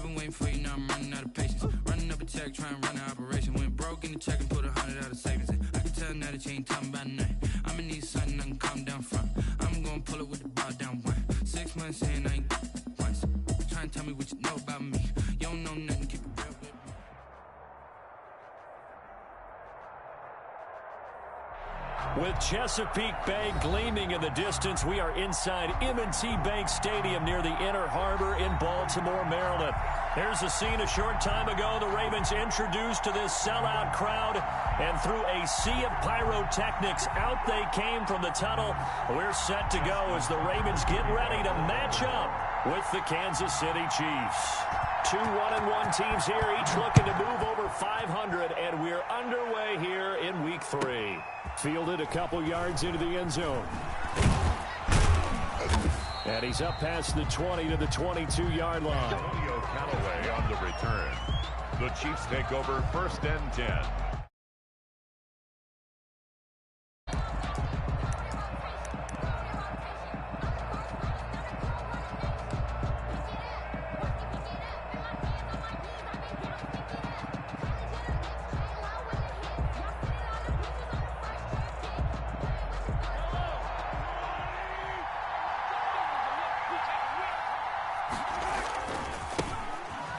been waiting for you, now I'm running out of patience. Running up a check, trying to run an operation. Went broke in the check and put 100 out of savings in. I can tell now that you ain't talking about nothing. I'ma need something I can calm down from. I'm gonna pull it with the bar down one. 6 months in, I ain't once. Try and tell me what you know about me. You don't know nothing, keep it real with me. With Chesapeake Bay gleaming in the distance, we are inside M&T Bank Stadium near the Inner Harbor in Baltimore, Maryland. Here's a scene a short time ago. The Ravens introduced to this sellout crowd, and through a sea of pyrotechnics, out they came from the tunnel. We're set to go as the Ravens get ready to match up with the Kansas City Chiefs. 2 1-1 teams here, each looking to move over 500, and we're underway here in Week 3. Fielded a couple yards into the end zone. And he's up past the 20 to the 22-yard line. Callaway on the return. The Chiefs take over 1st and 10.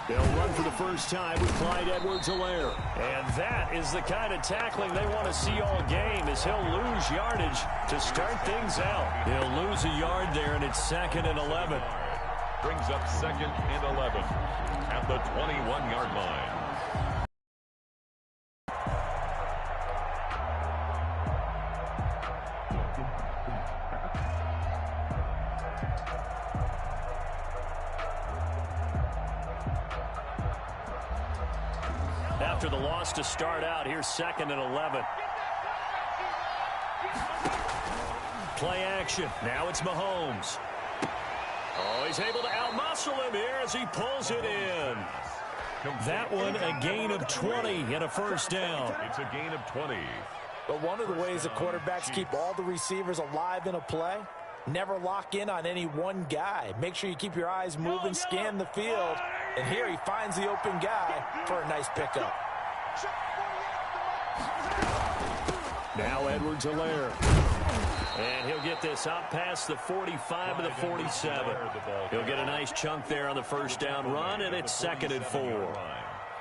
They'll run for the first time with Clyde Edwards-Helaire. And that is the kind of tackling they want to see all game, as he'll lose yardage to start things out. He'll lose a yard there, and it's 2nd and 11. Brings up 2nd and 11 at the 21-yard line. After the loss to start out, here's 2nd and 11. Play action. Now it's Mahomes. Oh, he's able to outmuscle him here as he pulls it in. That one, a gain of 20 and a first down. It's a gain of 20. But one of the ways the quarterbacks keep all the receivers alive in a play, never lock in on any one guy. Make sure you keep your eyes moving, scan the field. And here he finds the open guy for a nice pickup. Now Edwards-Helaire. And he'll get this out past the 45 to the 47. He'll get a nice chunk there on the first down run, and it's 2nd and 4.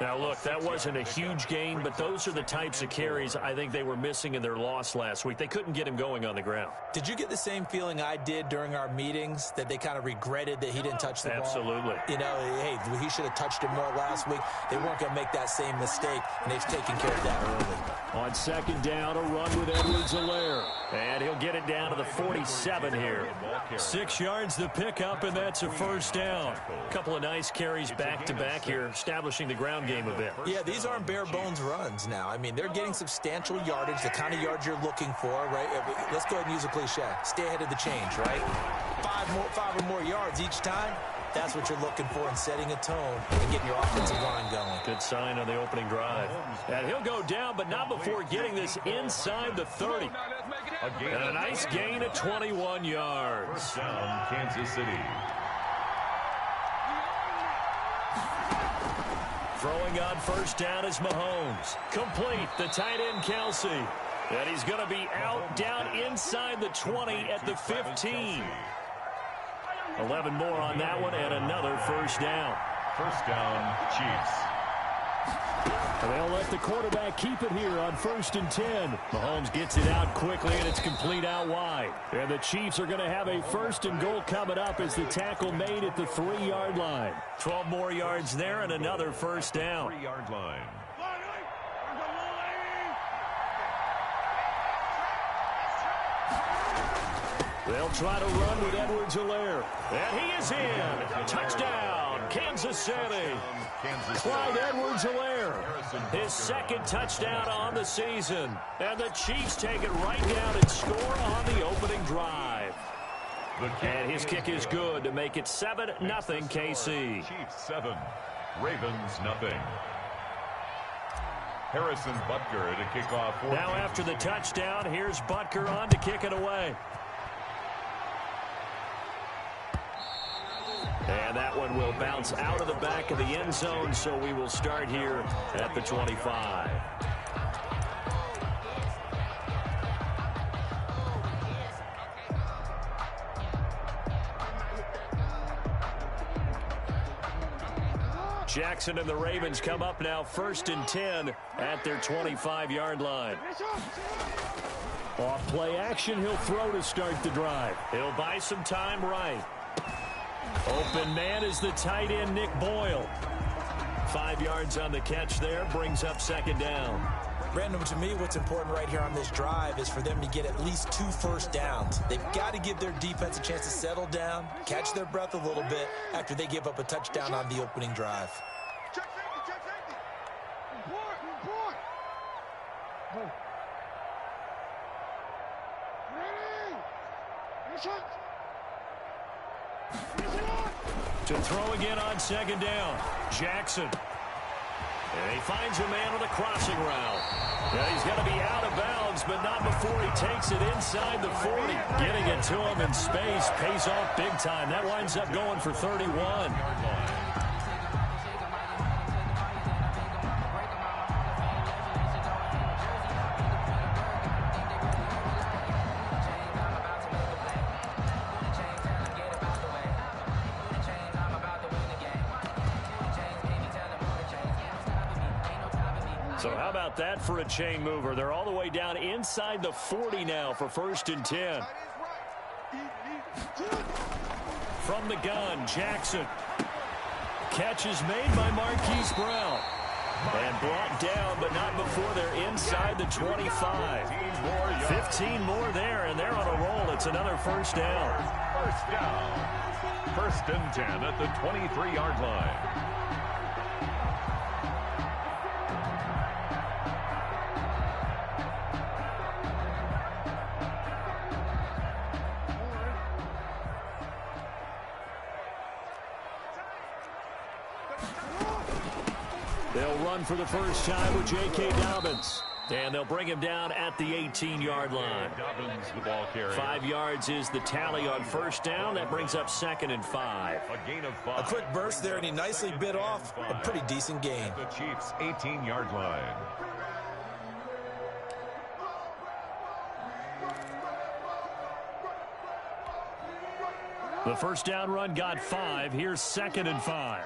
Now, look, that wasn't a huge gain, but those are the types of carries I think they were missing in their loss last week. They couldn't get him going on the ground. Did you get the same feeling I did during our meetings, that they kind of regretted that he didn't touch the ball? Absolutely. You know, hey, he should have touched it more last week. They weren't going to make that same mistake, and they've taken care of that early. On 2nd down, a run with Edwards-Helaire. And he'll get it down to the 47 here. 6 yards the pickup, and that's a first down. A couple of nice carries back-to-back here, establishing the ground game a bit. Yeah, these aren't bare-bones runs now. I mean, they're getting substantial yardage, the kind of yards you're looking for, right? Let's go ahead and use a cliche. Stay ahead of the change, right? 5 or more yards each time. That's what you're looking for in setting a tone and getting your offensive line going. Good sign on the opening drive. And he'll go down, but not before getting this inside the 30. And a nice gain of 21 yards. First down, Kansas City. Throwing on first down is Mahomes. Complete, the tight end Kelsey. And he's going to be out down inside the 20 at the 15. 11 more on that one, and another first down. First down, Chiefs. And they'll let the quarterback keep it here on 1st and 10. Mahomes gets it out quickly, and it's complete out wide. And the Chiefs are going to have a 1st and goal coming up as the tackle made at the 3-yard line. 12 more yards there and another first down. 3-yard line. They'll try to run with Edwards-Helaire. And he is in. Touchdown, Kansas City. Clyde Edwards-Helaire, his 2nd touchdown on the season. And the Chiefs take it right down and score on the opening drive. And his kick is good to make it 7-0 KC. Chiefs 7, Ravens nothing. Harrison Butker to kick off. Now after the touchdown, here's Butker on to kick it away. And that one will bounce out of the back of the end zone, so we will start here at the 25. Jackson and the Ravens come up now 1st and 10 at their 25-yard line. Off play action, he'll throw to start the drive. He'll buy some time right. Open man is the tight end, Nick Boyle. 5 yards on the catch there, brings up 2nd down. Brandon, to me, what's important right here on this drive is for them to get at least 2 first downs. They've got to give their defense a chance to settle down, catch their breath a little bit after they give up a touchdown on the opening drive. Check safety. Report. Oh. To throw again on 2nd down. Jackson. And he finds a man on the crossing route. Yeah, he's got to be out of bounds, but not before he takes it inside the 40. Getting it to him in space pays off big time. That winds up going for 31. So how about that for a chain mover? They're all the way down inside the 40 now for 1st and 10. From the gun, Jackson. Catch is made by Marquise Brown. And brought down, but not before they're inside the 25. 15 more there, and they're on a roll. It's another 1st down. 1st and 10 at the 23-yard line. They'll run for the first time with J.K. Dobbins. And they'll bring him down at the 18-yard line. Dobbins, the ball carrier. 5 yards is the tally on 1st down. That brings up 2nd and 5. A gain of 5. A quick burst there, and he nicely bit off a pretty decent gain. The Chiefs' 18-yard line. The first down run got 5. Here's 2nd and 5.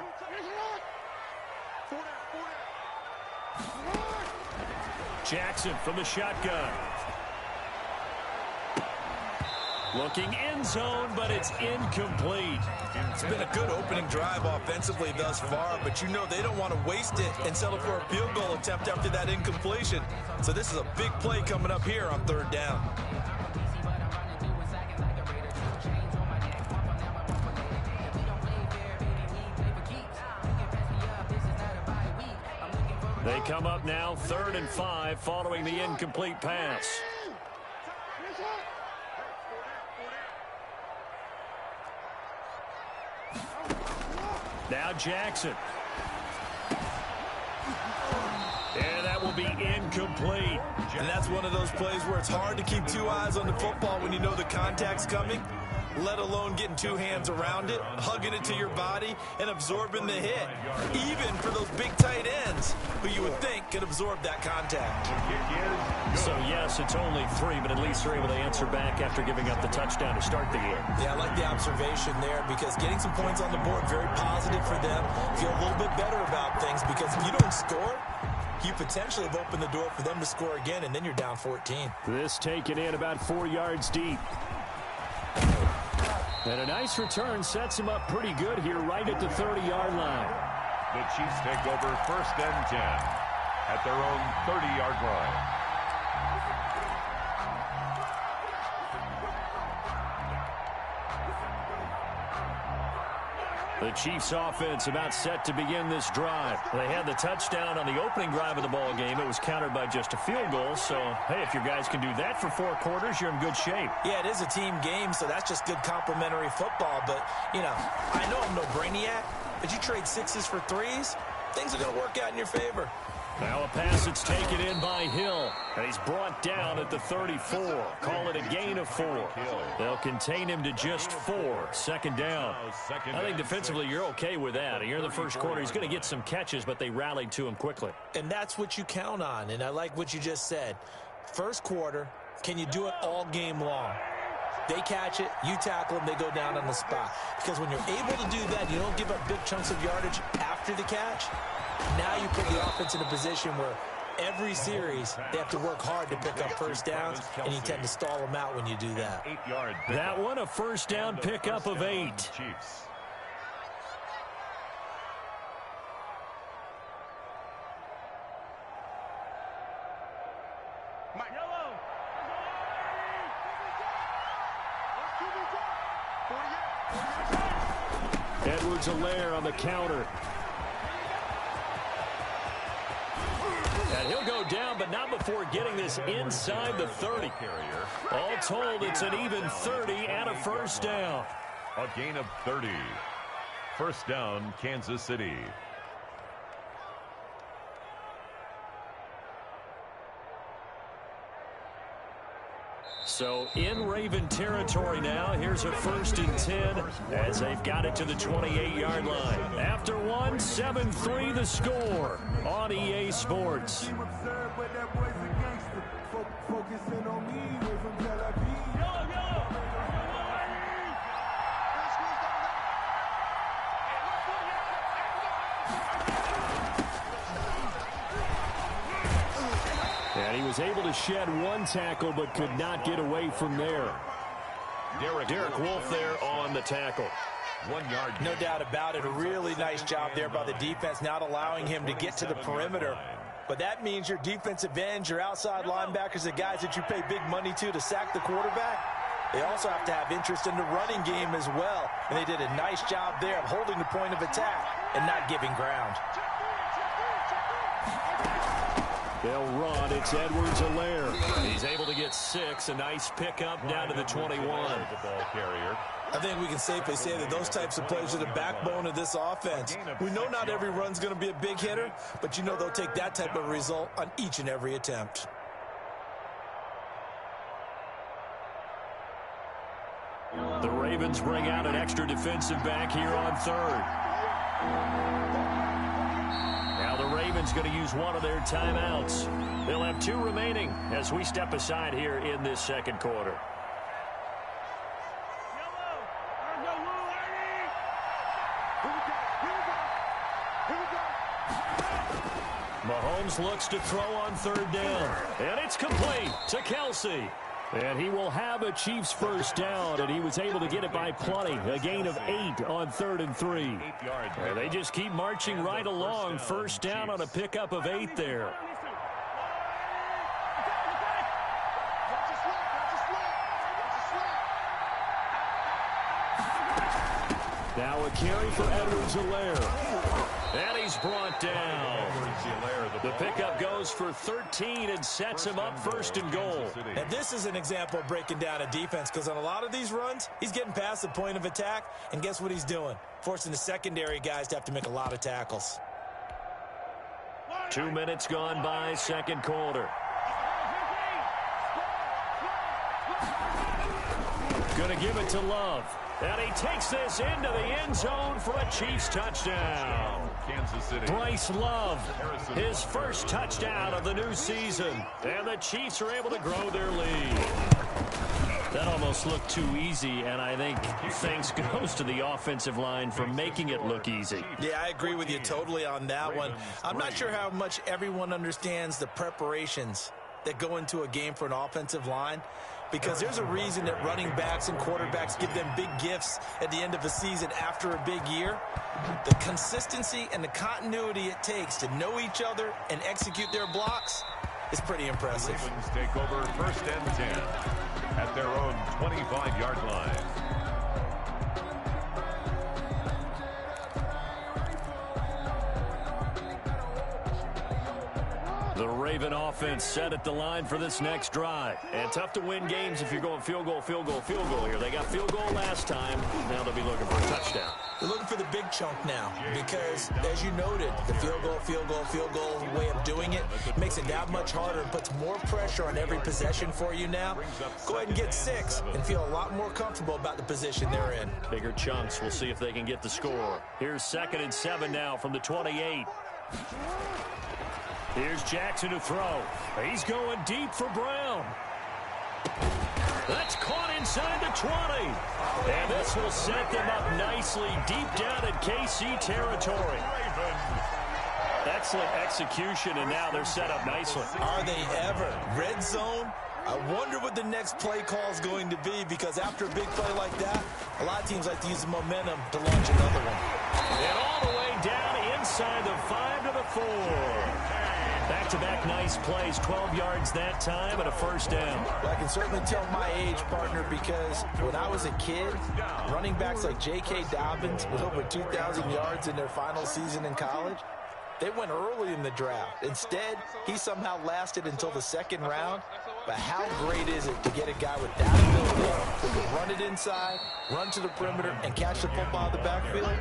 Jackson from the shotgun. Looking end zone, but it's incomplete. It's been a good opening drive offensively thus far, but you know they don't want to waste it and settle for a field goal attempt after that incompletion. So this is a big play coming up here on 3rd down. They come up now 3rd and 5 following the incomplete pass. Now Jackson. And that will be incomplete. And that's one of those plays where it's hard to keep 2 eyes on the football when you know the contact's coming, let alone getting 2 hands around it, hugging it to your body, and absorbing the hit. Even for those big tight ends who you would think could absorb that contact. So, yes, it's only 3, but at least they're able to answer back after giving up the touchdown to start the game. Yeah, I like the observation there because getting some points on the board, very positive for them. Feel a little bit better about things because if you don't score, you potentially have opened the door for them to score again, and then you're down 14. This taken in about 4 yards deep. And a nice return sets him up pretty good here right at the 30-yard line. The Chiefs take over 1st and 10 at their own 30-yard line. The Chiefs offense about set to begin this drive. They had the touchdown on the opening drive of the ball game. It was countered by just a field goal. So, hey, if your guys can do that for 4 quarters, you're in good shape. Yeah, it is a team game, so that's just good complimentary football. But, you know, I know I'm no brainiac, but you trade 6s for 3s, things are going to work out in your favor. Now a pass that's taken in by Hill. And he's brought down at the 34. Call it a gain of 4. They'll contain him to just 4. Second down. I think defensively you're okay with that. Here in the first quarter, he's going to get some catches, but they rallied to him quickly. And that's what you count on, and I like what you just said. First quarter, can you do it all game long? They catch it, you tackle them, they go down on the spot. Because when you're able to do that, you don't give up big chunks of yardage after the catch. Now you put the offense in a position where every series they have to work hard to pick up first downs, and you tend to stall them out when you do that. That one, a first down pickup of 8. Chiefs. Edwards-Helaire on the counter. And he'll go down, but not before getting this inside the 30. All told, it's an even 30 and a first down. A gain of 30. First down, Kansas City. So in Raven territory now, here's a 1st and 10 as they've got it to the 28-yard line. After 1, 7-3 the score on EA Sports. And he was able to shed 1 tackle but could not get away from there. Derek Wolfe there on the tackle. 1 yard. No doubt about it. A really nice job there by the defense, not allowing him to get to the perimeter. But that means your defensive ends, your outside linebackers, the guys that you pay big money to sack the quarterback, they also have to have interest in the running game as well. And they did a nice job there of holding the point of attack and not giving ground. They'll run. It's Edwards-Helaire. He's able to get 6. A nice pickup down to the 21. The ball carrier. I think we can safely say that those types of plays are the backbone of this offense. We know not every run's going to be a big hitter, but you know they'll take that type of result on each and every attempt. The Ravens bring out an extra defensive back here on 3rd. Now the Ravens going to use one of their timeouts. They'll have 2 remaining as we step aside here in this second quarter. Mahomes looks to throw on 3rd down. And it's complete to Kelsey. And he will have a Chiefs first down, and he was able to get it by plenty. A gain of 8 on 3rd and 3. And they just keep marching right along. First down on a pickup of 8 there. Now a carry for Edwards-Helaire. And he's brought down. The pickup goes for 13 and sets him up 1st and goal. And this is an example of breaking down a defense, because on a lot of these runs, he's getting past the point of attack, and guess what he's doing? Forcing the secondary guys to have to make a lot of tackles. 2 minutes gone by, second quarter. Gonna give it to Love. And he takes this into the end zone for a Chiefs touchdown. Kansas City. Bryce Love, his first touchdown of the new season. And the Chiefs are able to grow their lead. That almost looked too easy, and I think thanks goes to the offensive line for making it look easy. Yeah, I agree with you totally on that one. I'm not sure how much everyone understands the preparations that go into a game for an offensive line, because there's a reason that running backs and quarterbacks give them big gifts at the end of a season after a big year. The consistency and the continuity it takes to know each other and execute their blocks is pretty impressive. The Ravens take over 1st and 10 at their own 25-yard line. The Raven offense set at the line for this next drive. And tough to win games if you're going field goal, field goal, field goal here. They got field goal last time. Now they'll be looking for a touchdown. You're looking for the big chunk now because, as you noted, the field goal way of doing it makes it that much harder and puts more pressure on every possession for you now. Go ahead and get 6 and feel a lot more comfortable about the position they're in. Bigger chunks. We'll see if they can get the score. Here's 2nd and 7 now from the 28. Here's Jackson to throw. He's going deep for Brown. That's caught inside the 20. And this will set them up nicely deep down in KC territory. Excellent execution, and now they're set up nicely. Are they ever? Red zone? I wonder what the next play call is going to be, because after a big play like that, a lot of teams like to use the momentum to launch another one. And all the way down inside the 5 to the 4. Back-to-back nice plays, 12 yards that time and a first down. Well, I can certainly tell my age, partner, because when I was a kid, running backs like J.K. Dobbins with over 2,000 yards in their final season in college, they went early in the draft. Instead, he somehow lasted until the 2nd round. But how great is it to get a guy with that ability who can run it inside, run to the perimeter, and catch the football out of the backfield?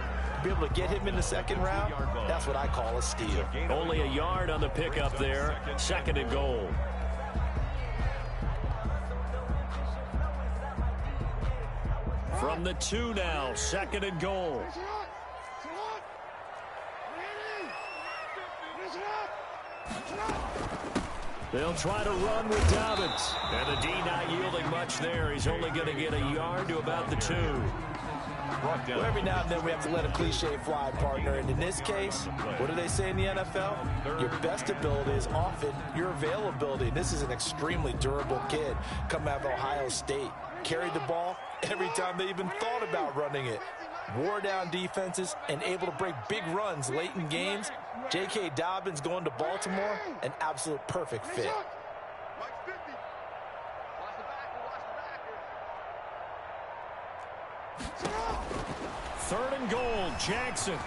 Be able to get him in the 2nd round, that's what I call a steal. Only a yard on the pickup there. 2nd and goal. From the 2 now, 2nd and goal. They'll try to run with Dobbins. And the D not yielding much there. He's only going to get a yard to about the 2. Well, every now and then we have to let a cliche fly, partner. And in this case, what do they say in the NFL? Your best ability is often your availability. And this is an extremely durable kid coming out of Ohio State. Carried the ball every time they even thought about running it. Wore down defenses and able to break big runs late in games. J.K. Dobbins going to Baltimore, an absolute perfect fit. 3rd and goal, Jackson.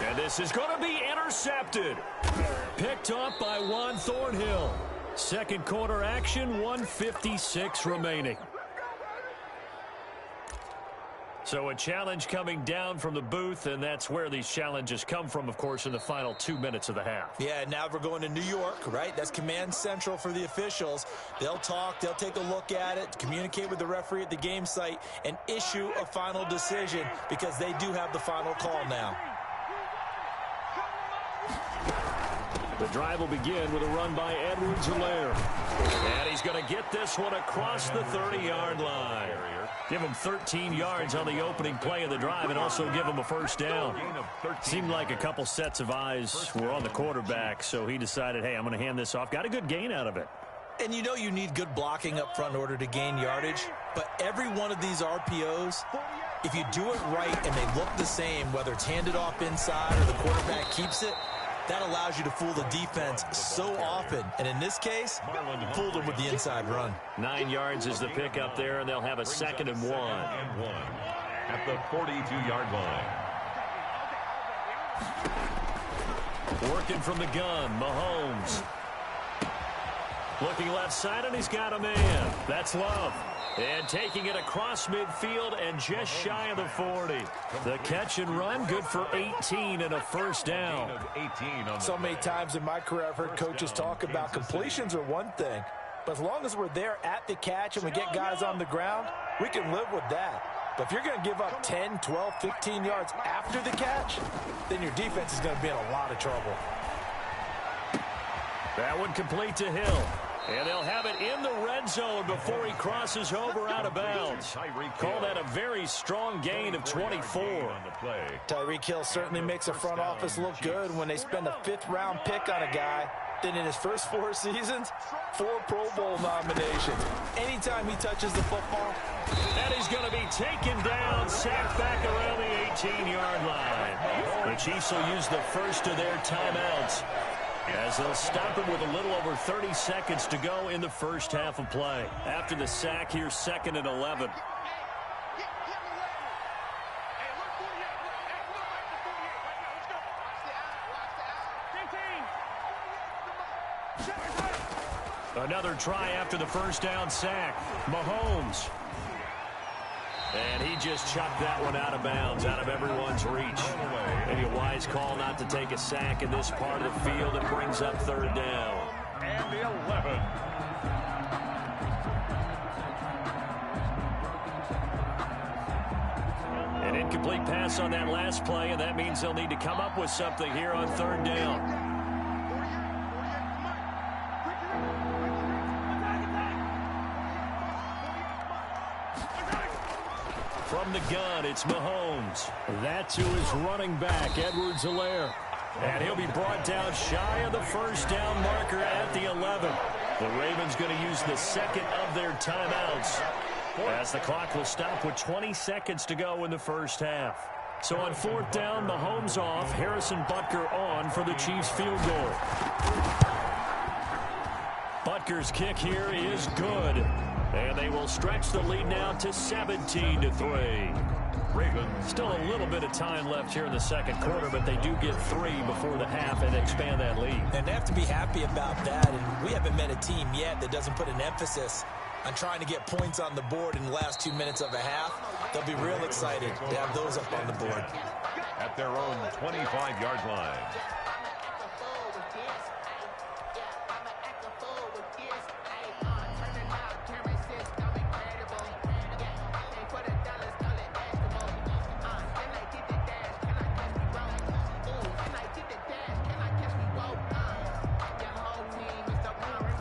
And this is going to be intercepted. Picked off by Juan Thornhill. 2nd quarter action, 1:56 remaining. So a challenge coming down from the booth, and that's where these challenges come from, of course, in the final 2 minutes of the half. Yeah, now we're going to New York, right? That's command central for the officials. They'll talk, they'll take a look at it, communicate with the referee at the game site, and issue a final decision because they do have the final call now. The drive will begin with a run by Edwards-Helaire. And he's going to get this one across the 30-yard line. Give him 13 yards on the opening play of the drive and also give him a first down. Seemed like a couple sets of eyes were on the quarterback, so he decided, hey, I'm going to hand this off. Got a good gain out of it. And you know you need good blocking up front in order to gain yardage, but every one of these RPOs, if you do it right and they look the same, whether it's handed off inside or the quarterback keeps it, that allows you to fool the defense so often. And in this case, fooled them with the inside run. 9 yards is the pickup there, and they'll have a 2nd and 1. At the 42-yard line. Working from the gun, Mahomes. Looking left side, and he's got a man. That's Love. And taking it across midfield and just shy of the 40. The catch and run, good for 18 and a first down. So many times in my career I've heard coaches talk about completions are one thing, but as long as we're there at the catch and we get guys on the ground, we can live with that. But if you're going to give up 10, 12, 15 yards after the catch, then your defense is going to be in a lot of trouble. That one complete to Hill. And they'll have it in the red zone before he crosses over out of bounds. Call that a very strong gain of 24. Tyreek Hill certainly makes a front office look good when they spend a 5th-round pick on a guy. Then in his first 4 seasons, 4 Pro Bowl nominations. Anytime he touches the football. And he's going to be taken down, sacked back around the 18-yard line. The Chiefs will use the first of their timeouts, as they'll stop him with a little over 30 seconds to go in the first half of play. After the sack, here's 2nd and 11. Another try after the first down sack. Mahomes. And he just chucked that one out of bounds, out of everyone's reach. Maybe a wise call not to take a sack in this part of the field. It brings up third down. And the 11. An incomplete pass on that last play, and that means they'll need to come up with something here on third down. From the gun, it's Mahomes. That's who is running back, Edwards-Helaire. And he'll be brought down shy of the first down marker at the 11. The Ravens going to use the second of their timeouts, as the clock will stop with 20 seconds to go in the first half. So on fourth down, Mahomes off, Harrison Butker on for the Chiefs field goal. Butker's kick here is good. And they will stretch the lead now to 17-3. Ravens. Still a little bit of time left here in the second quarter, but they do get 3 before the half and expand that lead. And they have to be happy about that. And we haven't met a team yet that doesn't put an emphasis on trying to get points on the board in the last 2 minutes of a half. They'll be real excited to have those up on the board. At their own 25-yard line.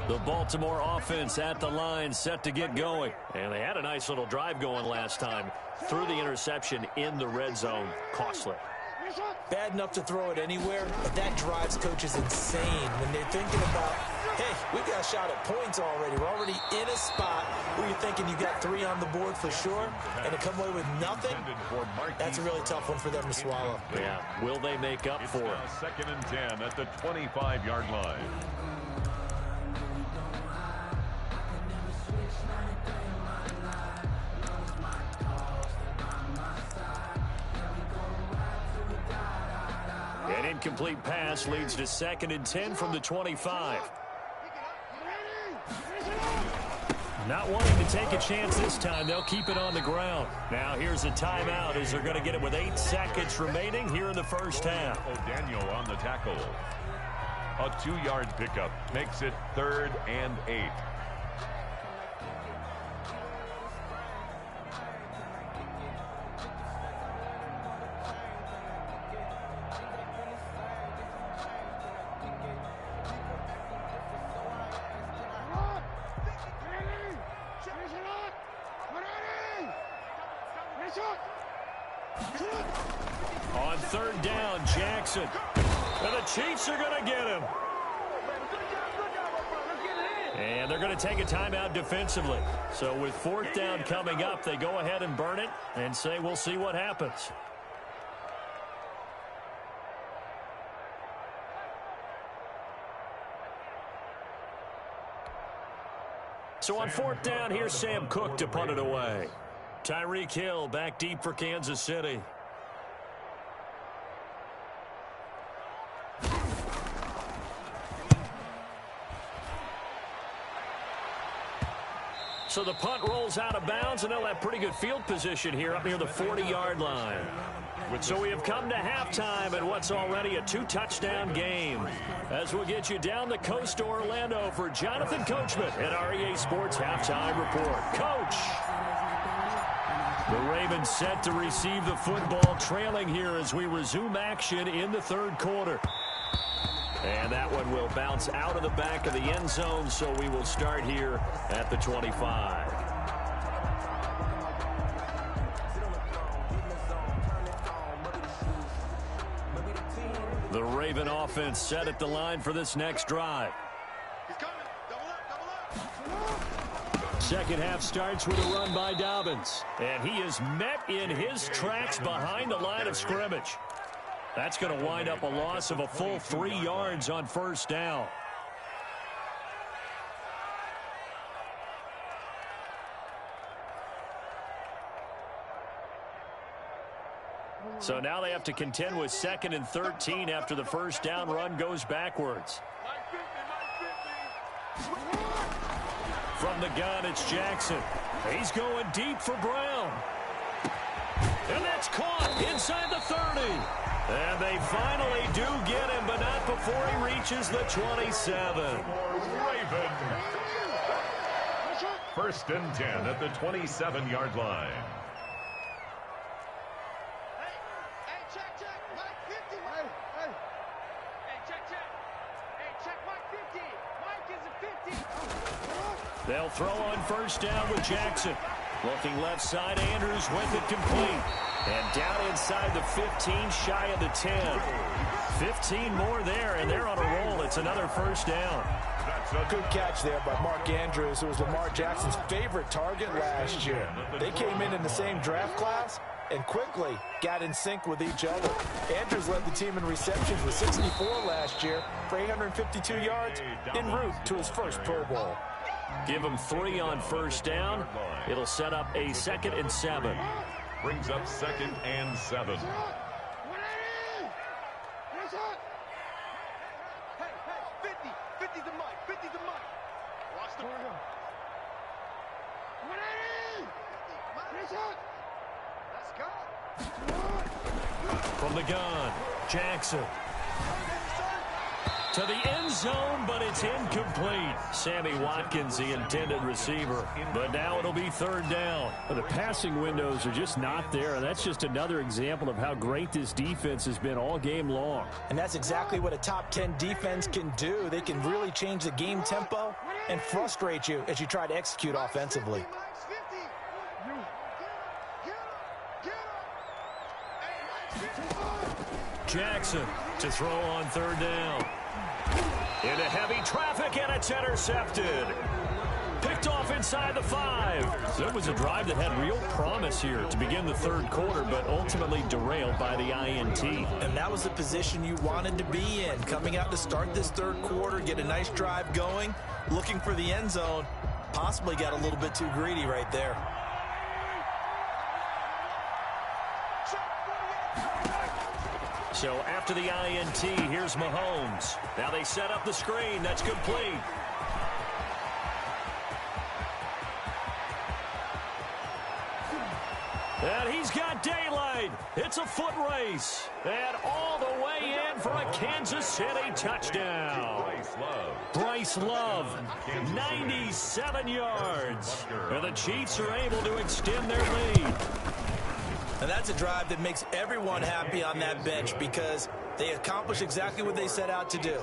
The Baltimore offense at the line, set to get going. And they had a nice little drive going last time. Threw the interception in the red zone. Costly. Bad enough to throw it anywhere, but that drives coaches insane when they're thinking about, hey, we've got a shot at points already. We're already in a spot where you're thinking you got 3 on the board for sure, and to come away with nothing, that's a really tough one for them to swallow. Yeah, will they make up for it? Second and 10 at the 25-yard line. An incomplete pass leads to second and 10 from the 25. Not wanting to take a chance this time, they'll keep it on the ground. Now here's a timeout as they're going to get it with 8 seconds remaining here in the first half. Daniel on the tackle. A 2-yard pickup makes it 3rd and 8. On third down, Jackson. And the Chiefs are going to get him. And they're going to take a timeout defensively. So with fourth down coming up, they go ahead and burn it and say we'll see what happens. So on fourth down, here's Sam Cook to punt it away. Tyreek Hill back deep for Kansas City. So the punt rolls out of bounds, and they'll have pretty good field position here up near the 40-yard line. So we have come to halftime in what's already a 2-touchdown game. As we'll get you down the coast to Orlando for Jonathan Coachman at our EA Sports Halftime Report. Coach! The Ravens set to receive the football, trailing here as we resume action in the third quarter. And that one will bounce out of the back of the end zone, so we will start here at the 25. The Raven offense set at the line for this next drive. Second half starts with a run by Dobbins. And he is met in his tracks behind the line of scrimmage. That's going to wind up a loss of a full 3 yards on first down. So now they have to contend with 2nd and 13 after the first down run goes backwards. From the gun, it's Jackson. He's going deep for Brown. Inside the 30. And they finally do get him, but not before he reaches the 27. Raven. First and 10 at the 27-yard line. Hey, check, Mike 50. Hey, check. Hey, check Mike 50. Mike is a 50. They'll throw on first down with Jackson. Looking left side, Andrews with it complete. And down inside the 15, shy of the 10. 15 more there, and they're on a roll. It's another first down. Good catch there by Mark Andrews, who was Lamar Jackson's favorite target last year. They came in the same draft class and quickly got in sync with each other. Andrews led the team in receptions with 64 last year for 852 yards en route to his first Pro Bowl. Give him 3 on first down. It'll set up a 2nd and 7. Brings up 2nd and 7. From the gun, Jackson. To the end zone, but it's incomplete. Sammy Watkins, the intended receiver. But now it'll be 3rd down. The passing windows are just not there. And that's just another example of how great this defense has been all game long. And that's exactly what a top 10 defense can do. They can really change the game tempo and frustrate you as you try to execute offensively. Jackson to throw on 3rd down. Into heavy traffic, and it's intercepted. Picked off inside the 5. So it was a drive that had real promise here to begin the 3rd quarter, but ultimately derailed by the INT. And that was the position you wanted to be in. Coming out to start this 3rd quarter, get a nice drive going, looking for the end zone. Possibly got a little bit too greedy right there. So after the INT, here's Mahomes. Now they set up the screen. That's complete. And he's got daylight. It's a foot race. And all the way in for a Kansas City touchdown. Bryce Love, 97 yards. And the Chiefs are able to extend their lead. And that's a drive that makes everyone happy on that bench because they accomplish exactly what they set out to do.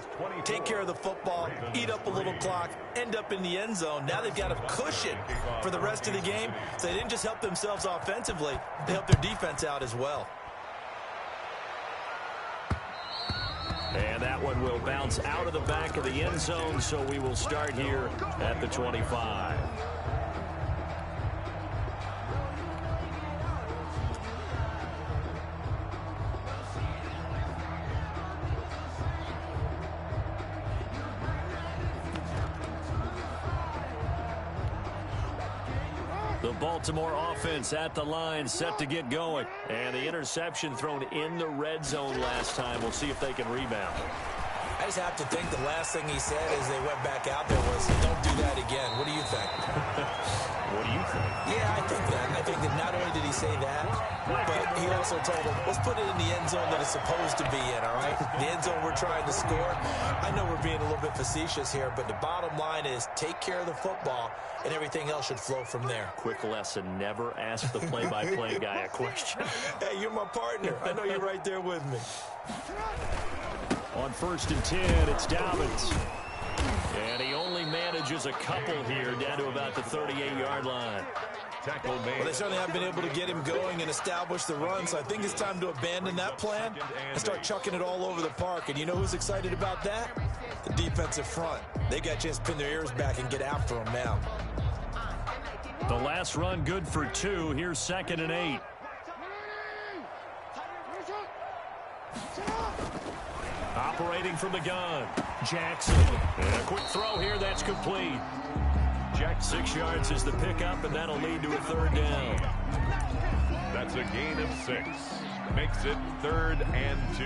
Take care of the football, eat up a little clock, end up in the end zone. Now they've got a cushion for the rest of the game. So they didn't just help themselves offensively, they helped their defense out as well. And that one will bounce out of the back of the end zone, so we will start here at the 25. The Baltimore offense at the line, set to get going. And the interception thrown in the red zone last time. We'll see if they can rebound. I just have to think the last thing he said as they went back out there was, don't do that again. What do you think? What do you think? Yeah, I think that. I think that not only did he say that, but he also told them, let's put it in the end zone that it's supposed to be in, all right? The end zone we're trying to score. I know we're being a little bit facetious here, but the bottom line is take care of the football, and everything else should flow from there. Quick lesson, never ask the play-by-play guy a question. Hey, you're my partner. I know you're right there with me. On 1st and 10, it's Dobbins. And he only manages a couple here down to about the 38-yard line. Tackle made. Well, they certainly haven't been able to get him going and establish the run, so I think it's time to abandon that plan and start chucking it all over the park. And you know who's excited about that? The defensive front. They got a chance to pin their ears back and get after him now. The last run good for 2. Here's 2nd and 8. Operating from the gun, Jackson. And a quick throw here, that's complete. Jack, 6 yards is the pickup, and that'll lead to a 3rd down. That's a gain of 6. Makes it 3rd and 2.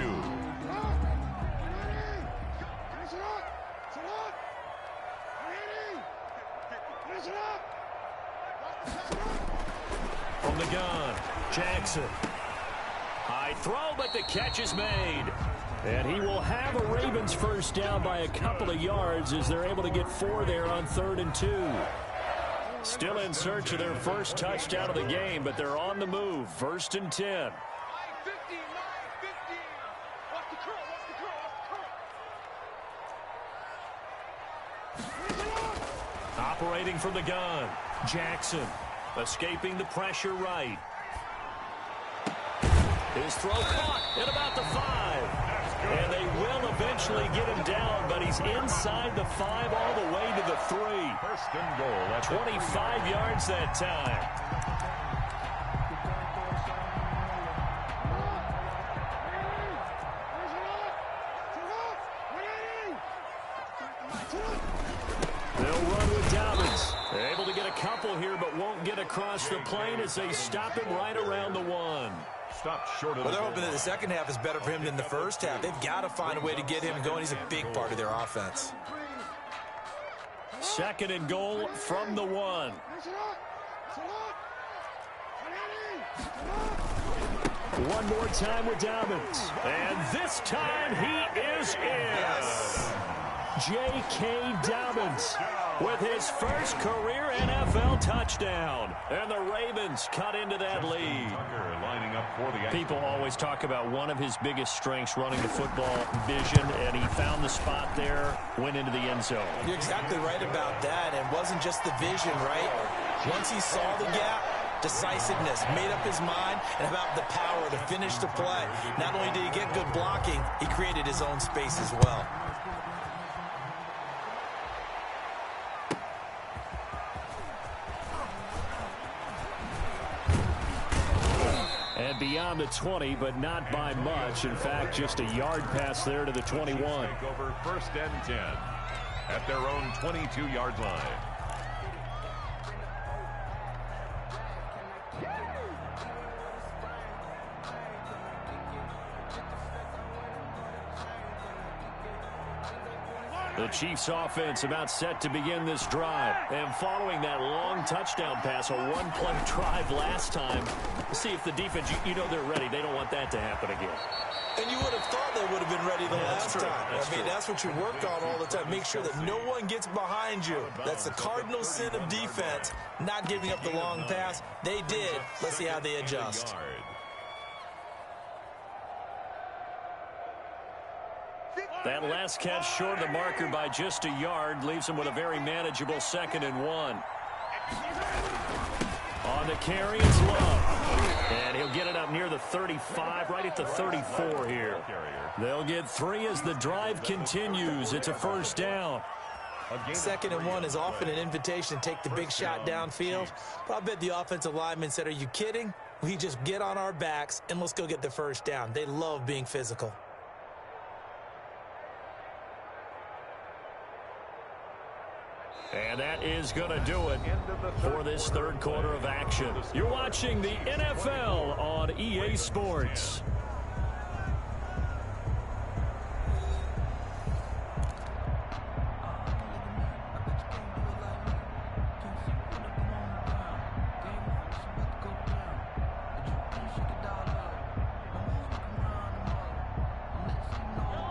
From the gun, Jackson. Right throw, but the catch is made. And he will have a Ravens first down by a couple of yards as they're able to get 4 there on 3rd and 2. Still in search of their first touchdown of the game, but they're on the move. 1st and 10. Operating from the gun, Jackson escaping the pressure right. His throw caught at about the 5. And they will eventually get him down, but he's inside the 5 all the way to the 3. 1st and goal. 25 yards that time. They'll run with Dobbins. They're able to get a couple here, but won't get across the plane as they stop him right around the 1. Stopped short of Well, they're hoping that the second half is better for him than the first half. They've got to find a way to get him going. He's a big part of their offense. 2nd and goal from the 1. One more time with Dobbins. And this time he is in. Yes. J.K. Dobbins with his first career NFL touchdown. And the Ravens cut into that lead. Lining up for the People always talk about one of his biggest strengths, running the football, vision, and he found the spot there, went into the end zone. You're exactly right about that. And it wasn't just the vision, right? Once he saw the gap, decisiveness, made up his mind, and about the power to finish the play. Not only did he get good blocking, he created his own space as well. And beyond the 20, but not by much. In fact, just a yard pass there to the 21. Take over 1st and 10 at their own 22-yard line. The Chiefs offense about set to begin this drive. And following that long touchdown pass, a one-play drive last time, see if the defense, you know they're ready. They don't want that to happen again. And you would have thought they would have been ready the last time. That's what you work on all the time. Make sure that no one gets behind you. That's the cardinal sin of defense, not giving up the long pass. They did. Let's see how they adjust. That last catch short of the marker by just a yard leaves him with a very manageable 2nd and 1. On the carry is Love. And he'll get it up near the 35, right at the 34 here. They'll get 3 as the drive continues. It's a first down. 2nd and 1 is often an invitation to take the big shot downfield. But I bet the offensive lineman said, are you kidding? We just get on our backs and let's go get the first down. They love being physical. And that is going to do it for this 3rd quarter of action. You're watching the NFL on EA Sports.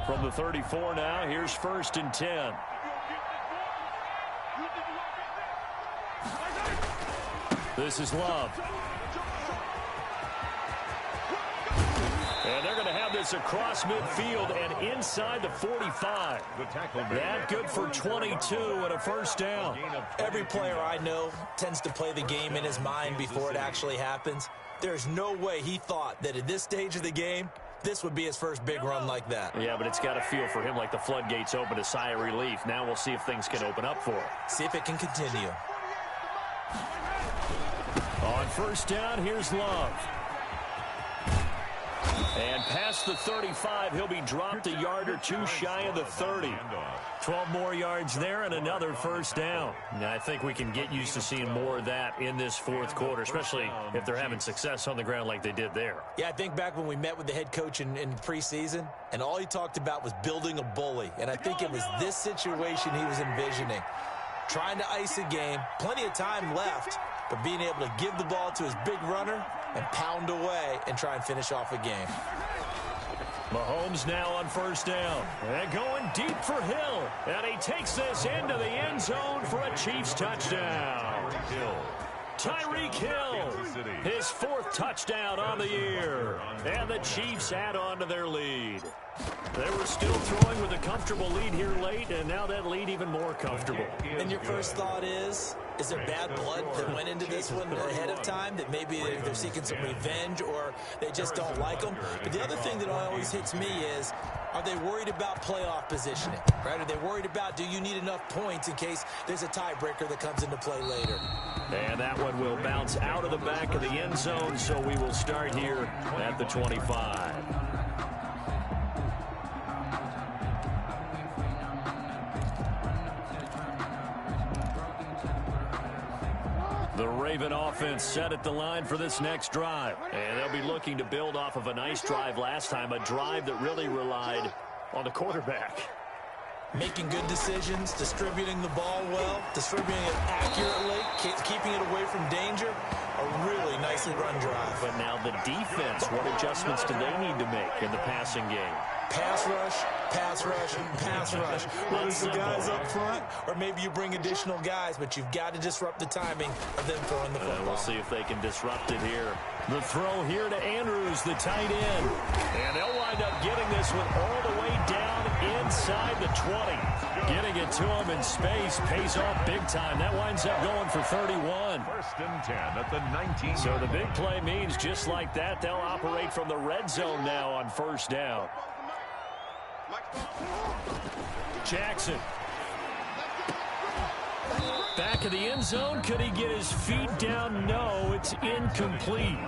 From the 34 now, here's 1st and 10. This is Love. And they're going to have this across midfield and inside the 45. That good for 22 and a first down. Every player I know tends to play the game in his mind before it actually happens. There's no way he thought that at this stage of the game, this would be his first big run like that. Yeah, but it's got to feel for him like the floodgates open, a sigh of relief. Now we'll see if things can open up for him. See if it can continue. On first down, here's Love. And past the 35, he'll be dropped a yard or two shy of the 30. 12 more yards there and another first down. Now, I think we can get used to seeing more of that in this 4th quarter, especially if they're having success on the ground like they did there. Yeah, I think back when we met with the head coach in preseason, and all he talked about was building a bully. And I think it was this situation he was envisioning. Trying to ice a game, plenty of time left, but being able to give the ball to his big runner and pound away and try and finish off a game. Mahomes now on first down. And going deep for Hill. And he takes this into the end zone for a Chiefs touchdown. Tyreek Hill, his 4th touchdown on the year. And the Chiefs add on to their lead. They were still throwing with a comfortable lead here late, and now that lead even more comfortable. And your first thought is there bad blood that went into this one ahead of time, that maybe they're seeking some revenge or they just don't like them? But the other thing that always hits me is, are they worried about playoff positioning, right? Are they worried about, do you need enough points in case there's a tiebreaker that comes into play later? And that one will bounce out of the back of the end zone, so we will start here at the 25. The Raven offense set at the line for this next drive. And they'll be looking to build off of a nice drive last time, a drive that really relied on the quarterback. Making good decisions, distributing the ball well, distributing it accurately, keeping it away from danger. A really nicely run drive. But now the defense, what adjustments do they need to make in the passing game? Pass rush, pass rush, pass rush. Whether it's the guys up front or maybe you bring additional guys, but you've got to disrupt the timing of them throwing the football. We'll see if they can disrupt it here. The throw here to Andrews, the tight end. And they'll wind up getting this one all the way down inside the 20. Getting it to him in space pays off big time. That winds up going for 31. 1st and 10 at the 19. So the big play means just like that, they'll operate from the red zone now on first down. Jackson. Back of the end zone. Could he get his feet down? No, it's incomplete.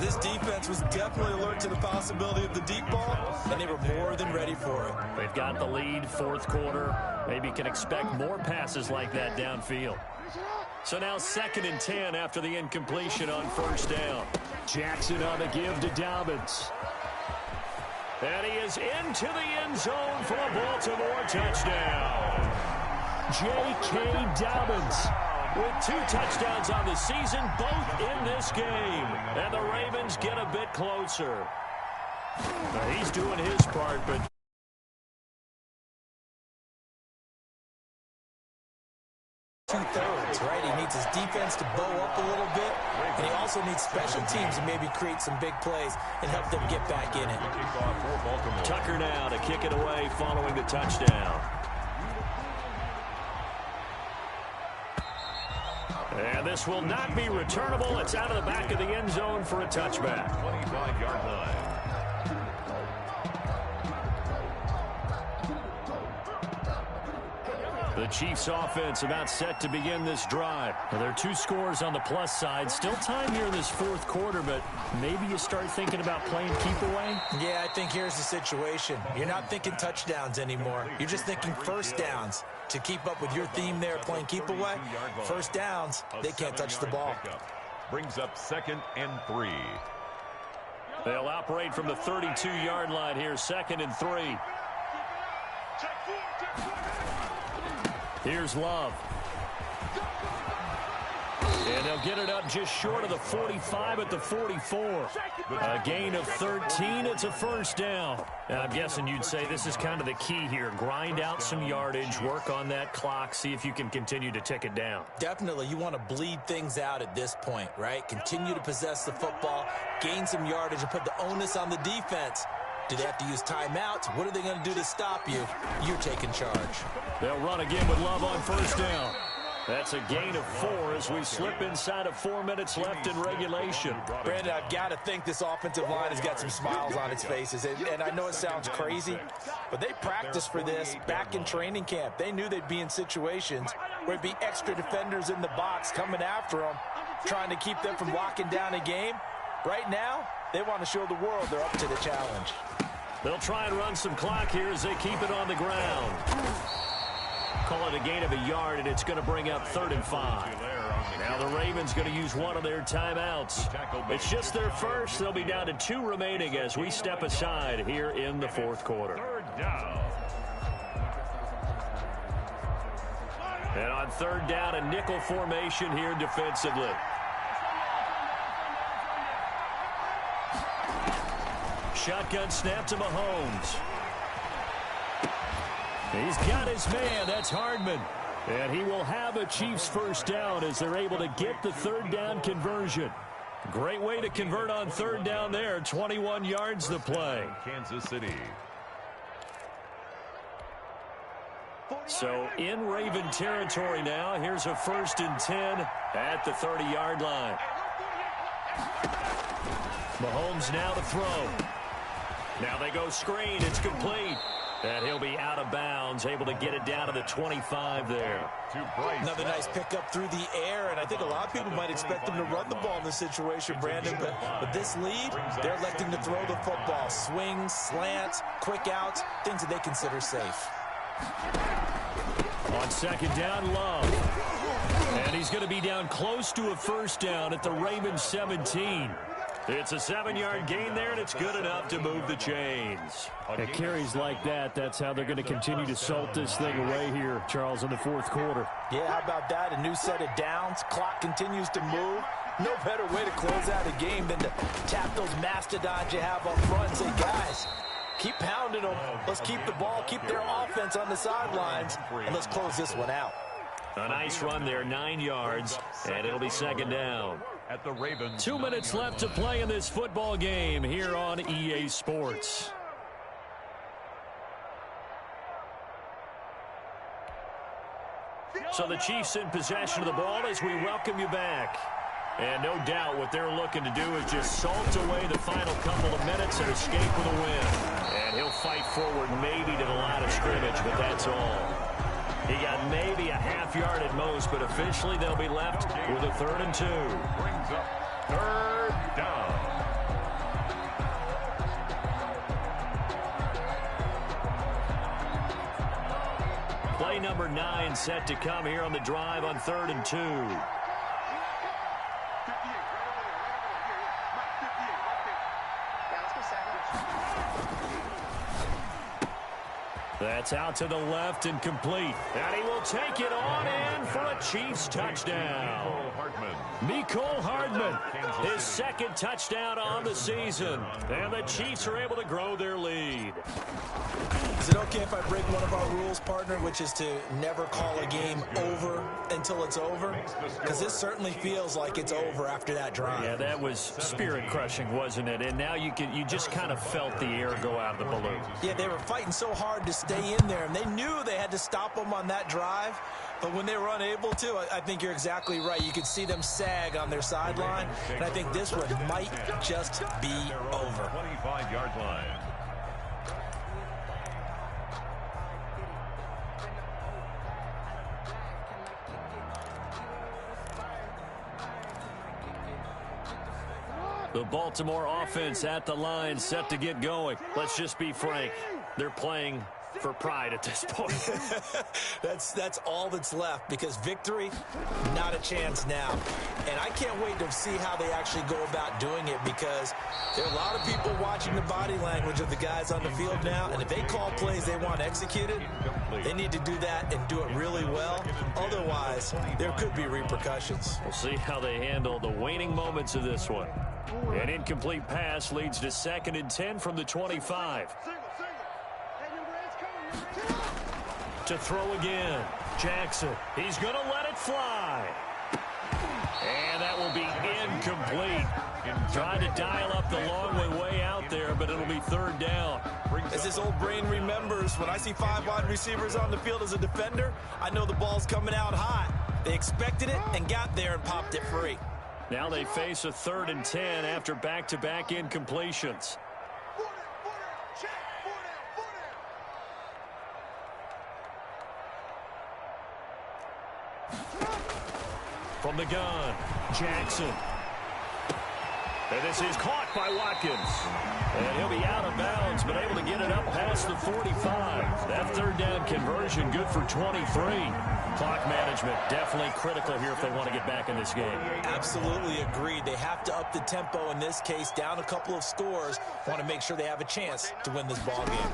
This defense was definitely alert to the possibility of the deep ball, and they were more than ready for it. They've got the lead, 4th quarter. Maybe can expect more passes like that downfield. So now 2nd and 10 after the incompletion on first down. Jackson on the give to Dobbins. And he is into the end zone for a Baltimore touchdown. J.K. Dobbins with 2 touchdowns on the season, both in this game. And the Ravens get a bit closer. Now he's doing his part, but 2/3, right? He needs his defense to bow up a little bit, and he also needs special teams to maybe create some big plays and help them get back in it. Tucker now to kick it away following the touchdown. And this will not be returnable. It's out of the back of the end zone for a touchback. 25-yard line. The Chiefs offense about set to begin this drive. Now, there are 2 scores on the plus side. Still time here in this 4th quarter, but maybe you start thinking about playing keep away? Yeah, I think here's the situation. You're not thinking touchdowns anymore. You're just thinking first downs. To keep up with your theme there, playing keep away, first downs, they can't touch the ball. Brings up 2nd and 3. They'll operate from the 32-yard line here, 2nd and 3. Here's Love. And they'll get it up just short of the 45 at the 44. A gain of 13. It's a first down. And I'm guessing you'd say this is kind of the key here. Grind out some yardage, work on that clock, see if you can continue to tick it down. Definitely. You want to bleed things out at this point, right? Continue to possess the football, gain some yardage, and put the onus on the defense. Do they have to use timeouts? What are they going to do to stop you? You're taking charge. They'll run again with Love on first down. That's a gain of 4 as we slip inside of 4 minutes left in regulation. Brandon, I've got to think this offensive line has got some smiles on its faces. And I know it sounds crazy, but they practiced for this back in training camp. They knew they'd be in situations where it'd be extra defenders in the box coming after them, trying to keep them from locking down a game. Right now, they want to show the world they're up to the challenge. They'll try and run some clock here as they keep it on the ground. Call it a gain of a yard, and it's going to bring up 3rd and 5. Now the Ravens going to use one of their timeouts. It's just their first. They'll be down to 2 remaining as we step aside here in the 4th quarter. 3rd down. And on 3rd down, a nickel formation here defensively. shotgun snap to Mahomes. He's got his man. That's Hardman. And he will have a Chiefs first down as they're able to get the third down conversion. Great way to convert on third down there. 21 yards to play. Kansas City. So in Raven territory now. Here's a 1st and 10 at the 30-yard line. Mahomes now to throw. Now they go screen. It's complete. And he'll be out of bounds, able to get it down to the 25 there. Another nice pickup through the air, and I think a lot of people might expect them to run the ball in this situation, Brandon, but with this lead, they're electing to throw the football. Swings, slants, quick outs, things that they consider safe. On 2nd down, Love. And he's going to be down close to a first down at the Ravens 17. It's a 7-yard gain there, and it's good enough to move the chains. At carries like that, that's how they're going to continue to salt this thing away here, Charles, in the 4th quarter. Yeah, how about that? A new set of downs. Clock continues to move. No better way to close out a game than to tap those mastodons you have up front and say, guys, keep pounding them. Let's keep the ball, keep their offense on the sidelines, and let's close this one out. A nice run there, 9 yards, and it'll be 2nd down. At the Ravens. 2 minutes left to play in this football game here on EA Sports. So the Chiefs in possession of the ball as we welcome you back. And no doubt what they're looking to do is just salt away the final couple of minutes and escape with a win. And he'll fight forward maybe to the line of scrimmage, but that's all. He got maybe a half yard at most, but officially they'll be left with a 3rd and 2. Brings up 3rd down. Play number 9 set to come here on the drive on 3rd and 2. That's out to the left and complete. And he will take it on in for a Chiefs touchdown. Mecole Hardman, his 2nd touchdown on the season. And the Chiefs are able to grow their lead. Is it okay if I break one of our rules, partner, which is to never call a game over until it's over? Because this certainly feels like it's over after that drive. Yeah, that was spirit-crushing, wasn't it? And now you just kind of felt the air go out of the balloon. Yeah, they were fighting so hard to stay in there, and they knew they had to stop them on that drive. But when they were unable to, I think you're exactly right. You could see them sag on their sideline, and I think this one might just be over. 25-yard line. The Baltimore offense at the line, set to get going. Let's just be frank. They're playing for pride at this point. That's all that's left, because victory, not a chance now. And I can't wait to see how they actually go about doing it, because there are a lot of people watching the body language of the guys on the field now, and if they call plays they want executed, they need to do that and do it really well. Otherwise, there could be repercussions. We'll see how they handle the waning moments of this one. An incomplete pass leads to 2nd and 10 from the 25. To throw again. Jackson. He's going to let it fly. And that will be incomplete. Trying to dial up the long way out there, but it'll be 3rd down. As his old brain remembers, when I see 5 wide receivers on the field as a defender, I know the ball's coming out hot. They expected it and got there and popped it free. Now they face a 3rd and 10 after back-to-back incompletions. From the gun, Jackson. And this is caught by Watkins. And he'll be out of bounds, but able to get it up past the 45. That 3rd down conversion good for 23. Clock management definitely critical here if they want to get back in this game. Absolutely agreed. They have to up the tempo in this case, down a couple of scores. Want to make sure they have a chance to win this ball game.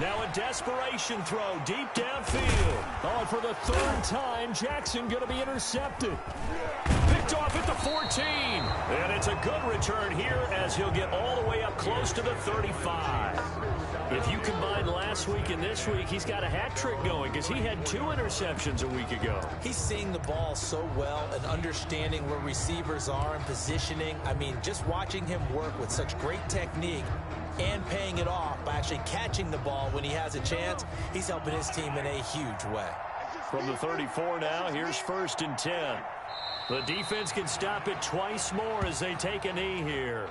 Now a desperation throw deep downfield. Oh, and for the 3rd time, Jackson going to be intercepted. Picked off at the 14. And it's a good return here as he'll get all the way up close to the 35. If you combine last week and this week, he's got a hat trick going because he had 2 interceptions a week ago. He's seeing the ball so well and understanding where receivers are and positioning. I mean, just watching him work with such great technique and paying it off by actually catching the ball when he has a chance, he's helping his team in a huge way. From the 34 now, here's 1st and 10. The defense can stop it twice more as they take a knee here.